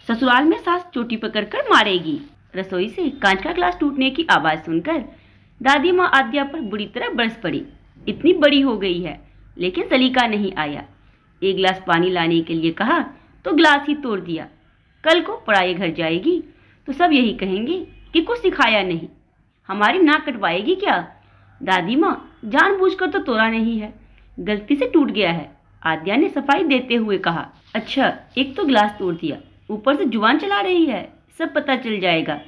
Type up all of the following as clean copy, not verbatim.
ससुराल में सास चोटी पकड़कर मारेगी। रसोई से कांच का ग्लास टूटने की आवाज सुनकर दादी माँ आद्या पर बुरी तरह बरस पड़ी। इतनी बड़ी हो गई है लेकिन सलीका नहीं आया। एक गिलास पानी लाने के लिए कहा तो गिलास ही तोड़ दिया। कल को पराये घर जाएगी तो सब यही कहेंगे कि कुछ सिखाया नहीं। हमारी नाक कटवाएगी क्या? दादी माँ, जानबूझकर तो तोड़ा नहीं है, गलती से टूट गया है, आद्या ने सफाई देते हुए कहा। अच्छा, एक तो गिलास तोड़ दिया, ऊपर से जुबान चला रही है, सब पता चल जाएगा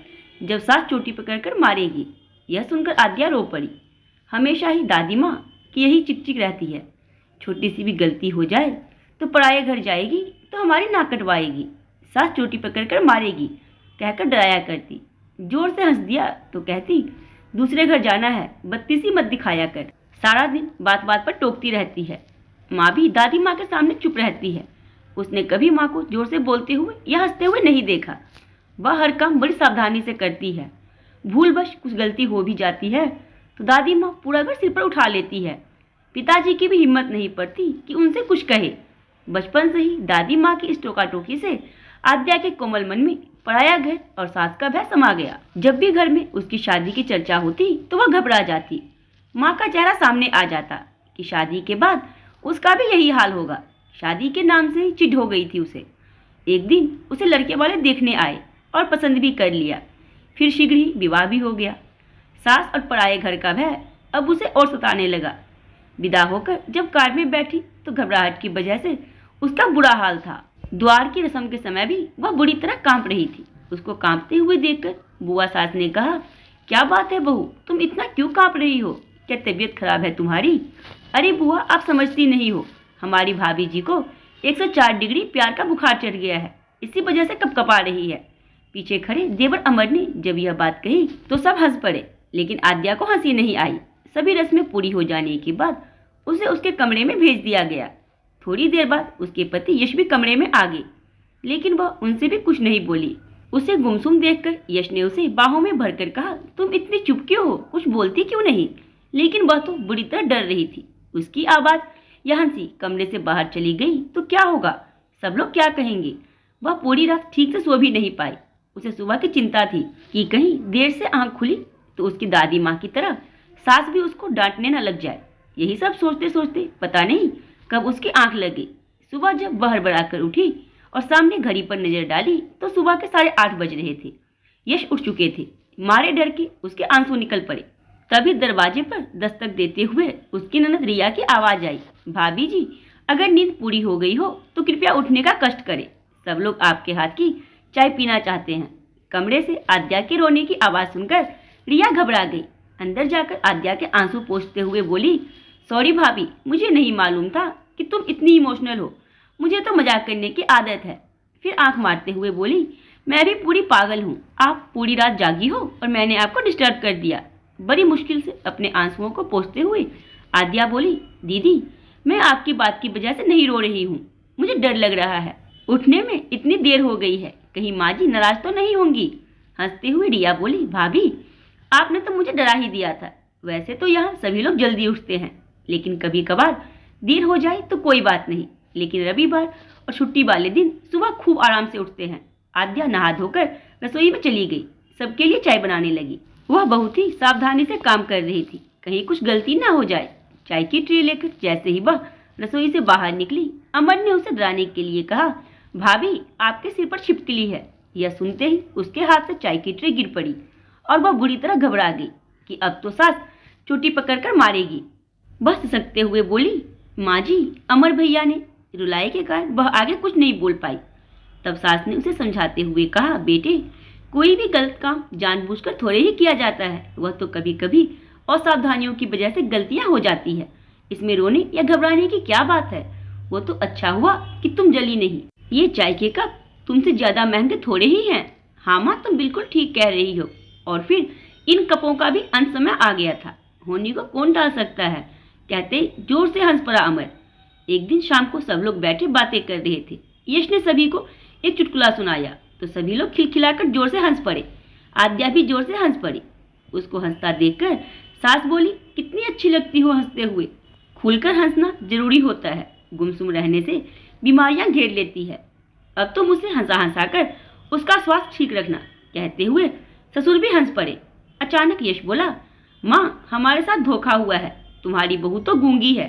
जब सास चोटी पकड़कर मारेगी। यह सुनकर आद्या रो पड़ी। हमेशा ही दादी माँ की यही चिकचिक रहती है, छोटी सी भी गलती हो जाए तो पराये घर जाएगी तो हमारी नाक कटवाएगी, सास चोटी पकड़कर मारेगी कहकर डराया करती। जोर से हंस दिया तो कहती, दूसरे घर जाना है, बत्ती सी मत दिखाया कर। सारा दिन बात बात पर टोकती रहती है। माँ भी दादी माँ के सामने चुप रहती है। उसने कभी माँ को जोर से बोलते हुए या हंसते हुए नहीं देखा। वह हर काम बड़ी सावधानी से करती है। भूलवश कुछ गलती हो भी जाती है तो दादी माँ पूरा घर सिर पर उठा लेती है। पिताजी की भी हिम्मत नहीं पड़ती कि उनसे कुछ कहे। बचपन से ही दादी माँ की इस टोका टोकी से आद्या के कोमल मन में पराया घर और सास का भय समा गया। जब भी घर में उसकी शादी की चर्चा होती तो वह घबरा जाती। माँ का चेहरा सामने आ जाता कि शादी के बाद उसका भी यही हाल होगा। शादी के नाम से ही चिढ़ हो गई थी उसे। एक दिन उसे लड़के वाले देखने आए और पसंद भी कर लिया। फिर शीघ्र ही विवाह भी हो गया। सास और पराये घर का भय अब उसे और सताने लगा। विदा होकर जब कार में बैठी तो घबराहट की वजह से उसका बुरा हाल था। द्वार की रस्म के समय भी वह बुरी तरह कांप रही थी। उसको कांपते हुए देखकर बुआ सास ने कहा, क्या बात है बहू, तुम इतना क्यों कांप रही हो? क्या तबीयत खराब है तुम्हारी? अरे बुआ, आप समझती नहीं हो, हमारी भाभी जी को 104 डिग्री प्यार का बुखार चढ़ गया है, इसी वजह से कपकपा रही है। पीछे खड़े देवर अमर ने जब यह बात कही तो सब हंस पड़े, लेकिन आद्या को हंसी नहीं आई। सभी रस्में पूरी हो जाने के बाद उसे उसके कमरे में भेज दिया गया। थोड़ी देर बाद उसके पति यश भी कमरे में आ गए, लेकिन वह उनसे भी कुछ नहीं बोली। उसे गुमसुम देखकर यश ने उसे बाहों में भरकर कहा, तुम इतनी चुप क्यों हो, कुछ बोलती क्यों नहीं? लेकिन वह तो बुरी तरह डर रही थी। उसकी आवाज या हंसी कमरे से बाहर चली गई तो क्या होगा, सब लोग क्या कहेंगे? वह पूरी रात ठीक से सो भी नहीं पाई। उसे सुबह की चिंता थी कि कहीं देर से आंख खुली तो उसकी दादी माँ की तरह सास भी उसको डांटने न लग जाए। यही सब सोचते सोचते पता नहीं कब उसकी आंख लगी। सुबह जब वह हड़बड़ाकर उठी और सामने घड़ी पर नजर डाली तो सुबह के 8:30 बज रहे थे। यश उठ चुके थे। मारे डर के उसके आंसू निकल पड़े। तभी दरवाजे पर दस्तक देते हुए उसकी ननद रिया की आवाज आई, भाभी जी, अगर नींद पूरी हो गई हो तो कृपया उठने का कष्ट करें, सब लोग आपके हाथ की चाय पीना चाहते हैं। कमरे से आद्या के रोने की आवाज सुनकर रिया घबरा गई। अंदर जाकर आद्या के आंसू पोंछते हुए बोली, सॉरी भाभी, मुझे नहीं मालूम था कि तुम इतनी इमोशनल हो, मुझे तो मजाक करने की आदत है। फिर आंख मारते हुए बोली, मैं भी पूरी पागल हूँ, आप पूरी रात जागी हो और मैंने आपको डिस्टर्ब कर दिया। बड़ी मुश्किल से अपने आंसुओं को पोंछते हुए आद्या बोली, दीदी, मैं आपकी बात की वजह से नहीं रो रही हूँ, मुझे डर लग रहा है, उठने में इतनी देर हो गई है, कहीं माँ जी नाराज तो नहीं होंगी? हंसते हुए रिया बोली, भाभी, आपने तो मुझे डरा ही दिया था। वैसे तो यहाँ सभी लोग जल्दी उठते हैं, लेकिन कभी कभार देर हो जाए तो कोई बात नहीं, लेकिन रविवार और छुट्टी वाले दिन सुबह खूब आराम से उठते हैं। आद्या नहा धोकर रसोई में चली गई, सबके लिए चाय बनाने लगी। वह बहुत ही सावधानी से काम कर रही थी, कहीं कुछ गलती ना हो जाए। चाय की ट्रे लेकर जैसे ही वह रसोई से बाहर निकली, अमर ने उसे डराने के लिए कहा, भाभी, आपके सिर पर छिपकली है। यह सुनते ही उसके हाथ से चाय की ट्रे गिर पड़ी और वह बुरी तरह घबरा गई कि अब तो सास चोटी पकड़कर मारेगी। वह सिसकते हुए बोली, माँ जी, अमर भैया ने। रुलाए के कारण वह आगे कुछ नहीं बोल पाई। तब सास ने उसे समझाते हुए कहा, बेटे, कोई भी गलत काम जानबूझकर थोड़े ही किया जाता है, वह तो कभी कभी असावधानियों की वजह से गलतियां हो जाती है। इसमें रोने या घबराने की क्या बात है? वो तो अच्छा हुआ कि तुम जली नहीं। ये चाय के कप तुमसे ज्यादा महंगे थोड़े ही हैं। हाँ माँ, तुम बिल्कुल ठीक कह रही हो। और फिर इन कपों का भी अंत समय आ गया था, होनी को कौन टाल सकता है? कहते जोर से हंस पड़ा अमर। एक दिन शाम को सब लोग बैठे बातें कर रहे थे। यश ने सभी को एक चुटकुला सुनाया तो सभी लोग खिलखिलाकर जोर से हंस पड़े। आद्या भी जोर से हंस पड़ी। उसको हंसता देखकर सास बोली, कितनी अच्छी लगती हो हंसते हुए। खुलकर हंसना जरूरी होता है, गुमसुम रहने से बीमारियां घेर लेती है। अब तो मुझसे हंसा हंसा कर उसका स्वास्थ्य ठीक रखना, कहते हुए ससुर भी हंस पड़े। अचानक यश बोला, माँ हमारे साथ धोखा हुआ है, तुम्हारी बहू तो गूंगी है,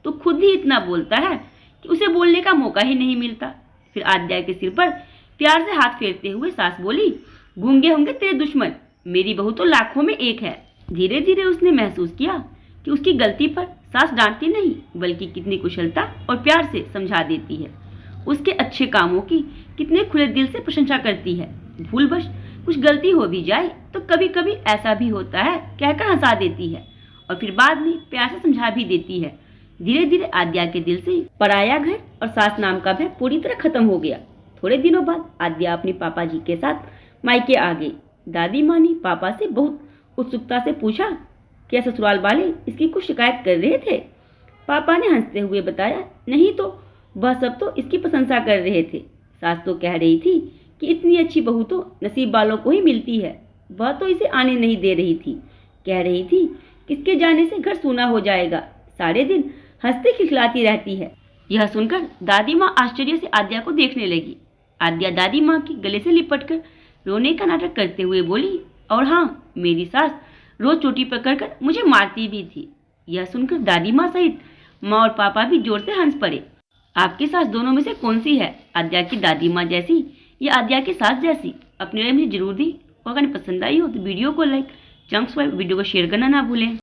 तो खुद ही इतना बोलता है कि उसे बोलने का मौका ही नहीं मिलता। फिर आद्या के सिर पर प्यार से हाथ फेरते हुए सास बोली, गूंगे होंगे तेरे दुश्मन, मेरी बहू तो लाखों में एक है। धीरे धीरे उसने महसूस किया कि उसकी गलती पर सास डांटती नहीं बल्कि कितनी कुशलता और प्यार से समझा देती है। उसके अच्छे कामों की कितने खुले दिल से प्रशंसा करती है। भूलवश कुछ गलती हो भी जाए तो कभी कभी ऐसा भी होता है कहकर हंसा देती है और फिर बाद में प्यार से समझा भी देती है। धीरे धीरे आद्या के दिल से पराया घर और सास नाम का भय पूरी तरह खत्म हो गया। थोड़े दिनों बाद आद्या अपने पापा जी के साथ मायके आ गई। दादी माँ ने पापा से बहुत उत्सुकता से पूछा, क्या ससुराल वाले इसकी कुछ शिकायत कर रहे थे? पापा ने हंसते हुए बताया, नहीं तो वह सब तो इसकी प्रशंसा कर रहे थे। सास तो कह रही थी कि इतनी अच्छी बहू तो नसीब वालों को ही मिलती है, वह तो इसे आने नहीं दे रही थी। कह रही थी किसके जाने से घर सूना हो जाएगा, सारे दिन हंसती खिलखिलाती रहती है। यह सुनकर दादी माँ आश्चर्य से आद्या को देखने लगी। आद्या दादी माँ के गले से लिपटकर रोने का नाटक करते हुए बोली, और हाँ, मेरी सास रोज चोटी पकड़कर मुझे मारती भी थी। यह सुनकर दादी माँ सहित माँ और पापा भी जोर से हंस पड़े। आपकी सास दोनों में से कौन सी है, आद्या की दादी माँ जैसी या आद्या की सास जैसी? अपने राय मुझे जरूर दी और अगर पसंद आई हो तो वीडियो को लाइक, वीडियो को शेयर करना ना भूलें।